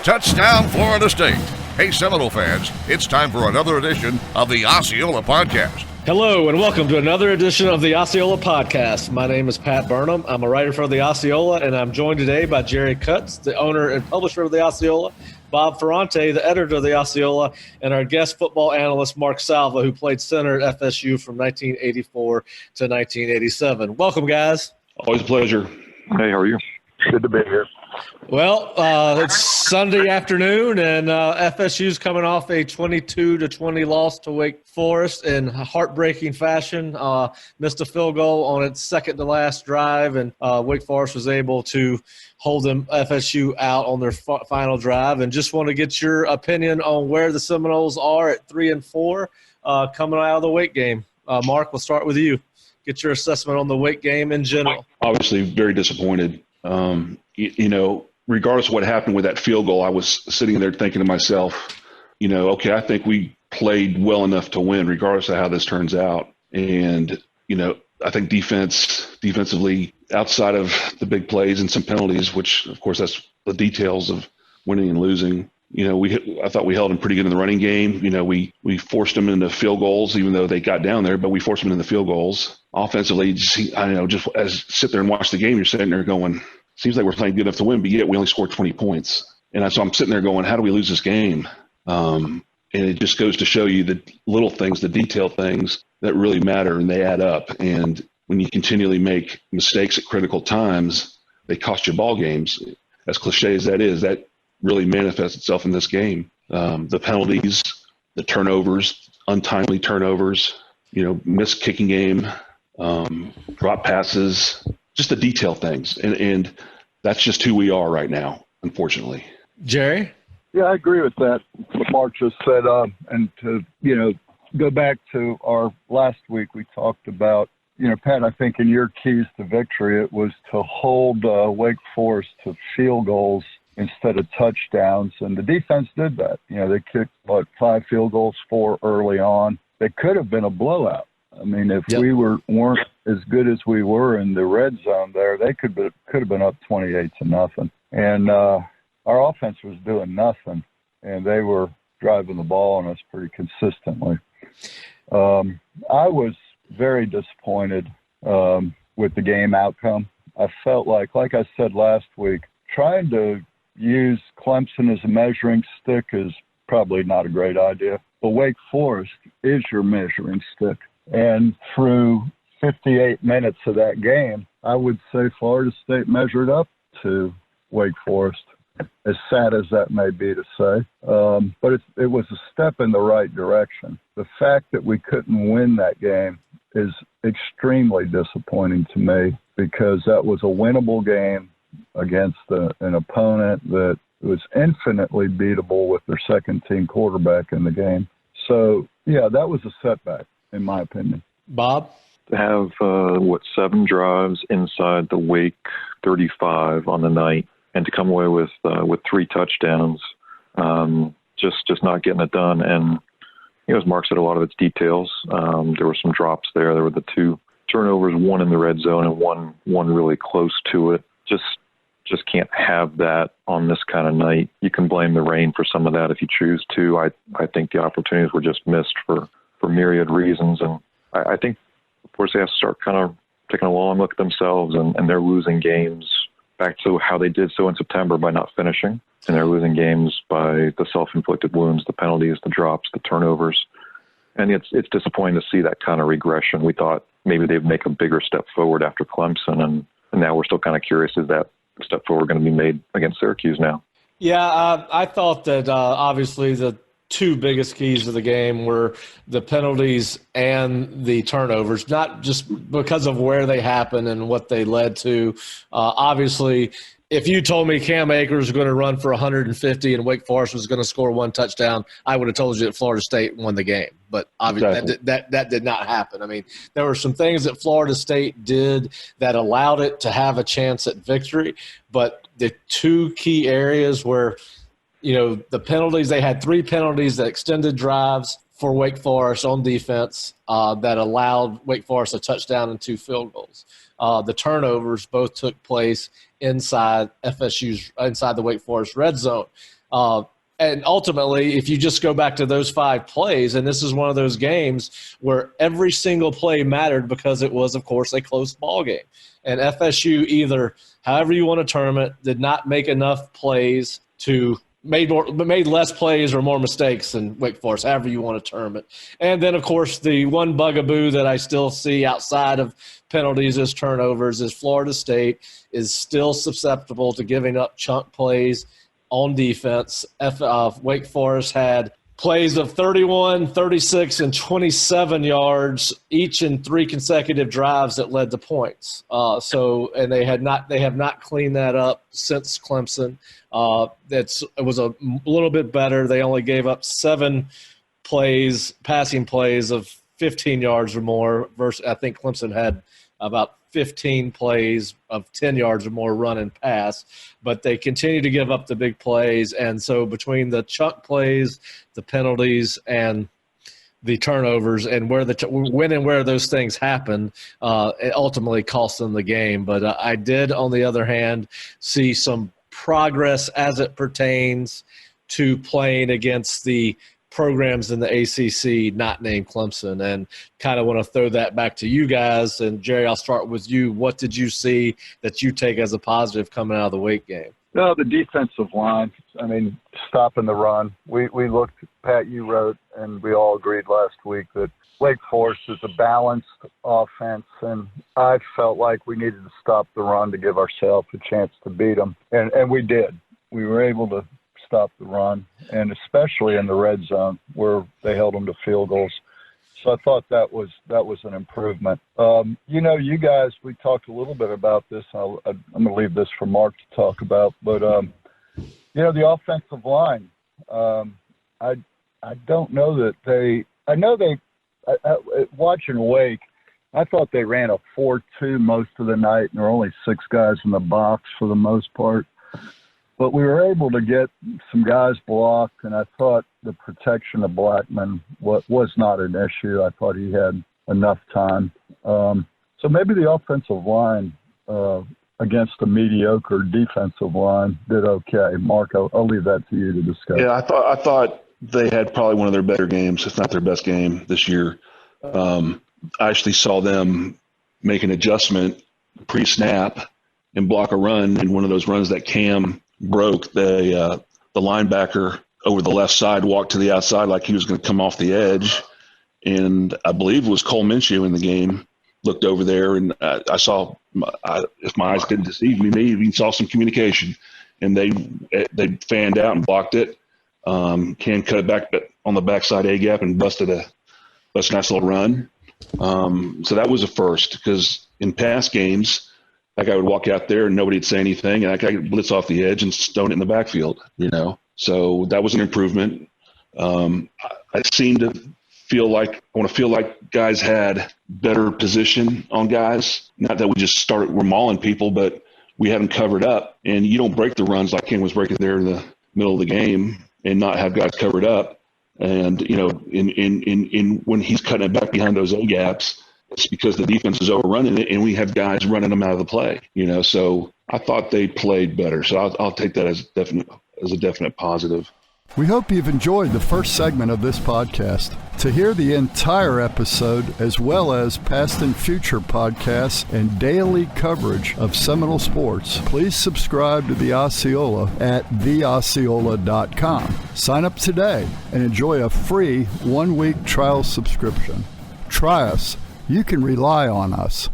Touchdown, Florida State. Hey, Seminole fans, it's time for another edition of the Osceola Podcast. Hello, and welcome to another edition of the Osceola Podcast. My name is Pat Burnham. I'm a writer for the Osceola, and I'm joined today by Jerry Kutz, the owner and publisher of the Osceola, Bob Ferrante, the editor of the Osceola, and our guest football analyst, Mark Salva, who played center at FSU from 1984 to 1987. Welcome, guys. Always a pleasure. Hey, how are you? Good to be here. Well, it's Sunday afternoon, and FSU's coming off a 22-20 loss to Wake Forest in heartbreaking fashion. Missed a field goal on its second-to-last drive, and Wake Forest was able to hold FSU out on their final drive. And just want to get your opinion on where the Seminoles are at 3-4 coming out of the Wake game. Mark, we'll start with you. Get your assessment on the Wake game in general. Obviously, very disappointed. Regardless of what happened with that field goal, I was sitting there thinking to myself, okay, I think we played well enough to win regardless of how this turns out. And, I think defensively, outside of the big plays and some penalties, which, of course, that's the details of winning and losing, I thought we held them pretty good in the running game. We forced them into field goals, even though they got down there, but we forced them into field goals. Offensively, just as sit there and watch the game, you're sitting there going, seems like we're playing good enough to win, but yet we only scored 20 points. And so I'm sitting there going, how do we lose this game? And it just goes to show you the little things, the detail things that really matter, and they add up. And when you continually make mistakes at critical times, they cost you ball games. As cliche as that is, that really manifests itself in this game. The penalties, the turnovers, untimely turnovers, missed kicking game, drop passes, just the detail things. And that's just who we are right now, unfortunately. Jerry? Yeah, I agree with that, what Mark just said. And to, go back to our last week, we talked about, Pat, I think in your keys to victory, it was to hold Wake Forest to field goals instead of touchdowns. And the defense did that. They kicked, 5 field goals, 4 early on. They could have been a blowout. I mean, if we weren't as good as we were in the red zone there, they could have been up 28-0. And our offense was doing nothing, and they were driving the ball on us pretty consistently. I was very disappointed with the game outcome. I felt like I said last week, trying to use Clemson as a measuring stick is probably not a great idea. But Wake Forest is your measuring stick. And through 58 minutes of that game, I would say Florida State measured up to Wake Forest, as sad as that may be to say. But it was a step in the right direction. The fact that we couldn't win that game is extremely disappointing to me, because that was a winnable game against an opponent that was infinitely beatable with their second-team quarterback in the game. So, yeah, that was a setback, in my opinion. Bob? To have, 7 drives inside the Wake 35 on the night, and to come away with 3 touchdowns, just not getting it done. And, as Mark said, a lot of it's details. There were some drops there. There were the 2 turnovers, one in the red zone and one really close to it. Just can't have that on this kind of night. You can blame the rain for some of that if you choose to. I think the opportunities were just missed for myriad reasons. And I think, of course, they have to start kind of taking a long look at themselves, and they're losing games back to how they did so in September by not finishing. And they're losing games by the self-inflicted wounds, the penalties, the drops, the turnovers. And it's disappointing to see that kind of regression. We thought maybe they'd make a bigger step forward after Clemson, and now we're still kind of curious, is that step forward going to be made against Syracuse now? Yeah, I thought that obviously the 2 biggest keys of the game were the penalties and the turnovers, not just because of where they happened and what they led to. Obviously, if you told me Cam Akers was going to run for 150 and Wake Forest was going to score 1 touchdown, I would have told you that Florida State won the game. But obviously that did not happen. I mean, there were some things that Florida State did that allowed it to have a chance at victory. But the 2 key areas where, the penalties, they had 3 penalties that extended drives for Wake Forest on defense that allowed Wake Forest a touchdown and 2 field goals. The turnovers both took place inside the Wake Forest red zone. And ultimately, if you just go back to those 5 plays, and this is one of those games where every single play mattered because it was, of course, a close ball game. And FSU either, however you want to term it, did not make enough plays to made less plays or more mistakes than Wake Forest, however you want to term it. And then, of course, the one bugaboo that I still see outside of penalties as turnovers is Florida State is still susceptible to giving up chunk plays on defense. Wake Forest had plays of 31, 36, and 27 yards each in 3 consecutive drives that led to points. And they have not cleaned that up since Clemson. It was a little bit better. They only gave up 7 passing plays of 15 yards or more versus I think Clemson had about 15 plays of 10 yards or more run and pass, but they continue to give up the big plays. And so between the chunk plays, the penalties, and the turnovers, and when and where those things happen, it ultimately cost them the game. But I did, on the other hand, see some progress as it pertains to playing against the programs in the ACC not named Clemson, and kind of want to throw that back to you guys. And Jerry, I'll start with you. What did you see that you take as a positive coming out of the Wake game? No, the defensive line. I mean, stopping the run. We looked, Pat, you wrote, and we all agreed last week that Wake Forest is a balanced offense, and I felt like we needed to stop the run to give ourselves a chance to beat them, and we did. We were able to stop the run, and especially in the red zone where they held them to field goals. So I thought that was an improvement. You guys, we talked a little bit about this. I'm going to leave this for Mark to talk about, but the offensive line. I don't know that watching Wake, I thought they ran a 4-2 most of the night, and there were only 6 guys in the box for the most part. But we were able to get some guys blocked, and I thought the protection of Blackman was not an issue. I thought he had enough time. So maybe the offensive line against a mediocre defensive line did okay. Mark, I'll leave that to you to discuss. Yeah, I thought they had probably one of their better games, if not their best game this year. I actually saw them make an adjustment pre-snap and block a run in one of those runs that Cam broke. The linebacker over the left side walked to the outside like he was going to come off the edge, and I believe it was Cole Minshew in the game looked over there, and I saw, if my eyes didn't deceive me, maybe even saw some communication, and they fanned out and blocked it. Cam cut it back on the backside A gap and busted a nice little run. So that was a first, because in past games, that guy would walk out there and nobody would say anything, and that guy would blitz off the edge and stone it in the backfield, So that was an improvement. I seem to feel like guys had better position on guys. Not that we're mauling people, but we had them covered up. And you don't break the runs like Ken was breaking there in the middle of the game and not have guys covered up. And, in when he's cutting it back behind those A gaps, it's because the defense is overrunning it, and we have guys running them out of the play. So I thought they played better. So I'll take that as a definite positive. We hope you've enjoyed the first segment of this podcast. To hear the entire episode, as well as past and future podcasts and daily coverage of Seminole sports, please subscribe to the Osceola at theosceola.com. Sign up today and enjoy a free 1-week trial subscription. Try us. You can rely on us.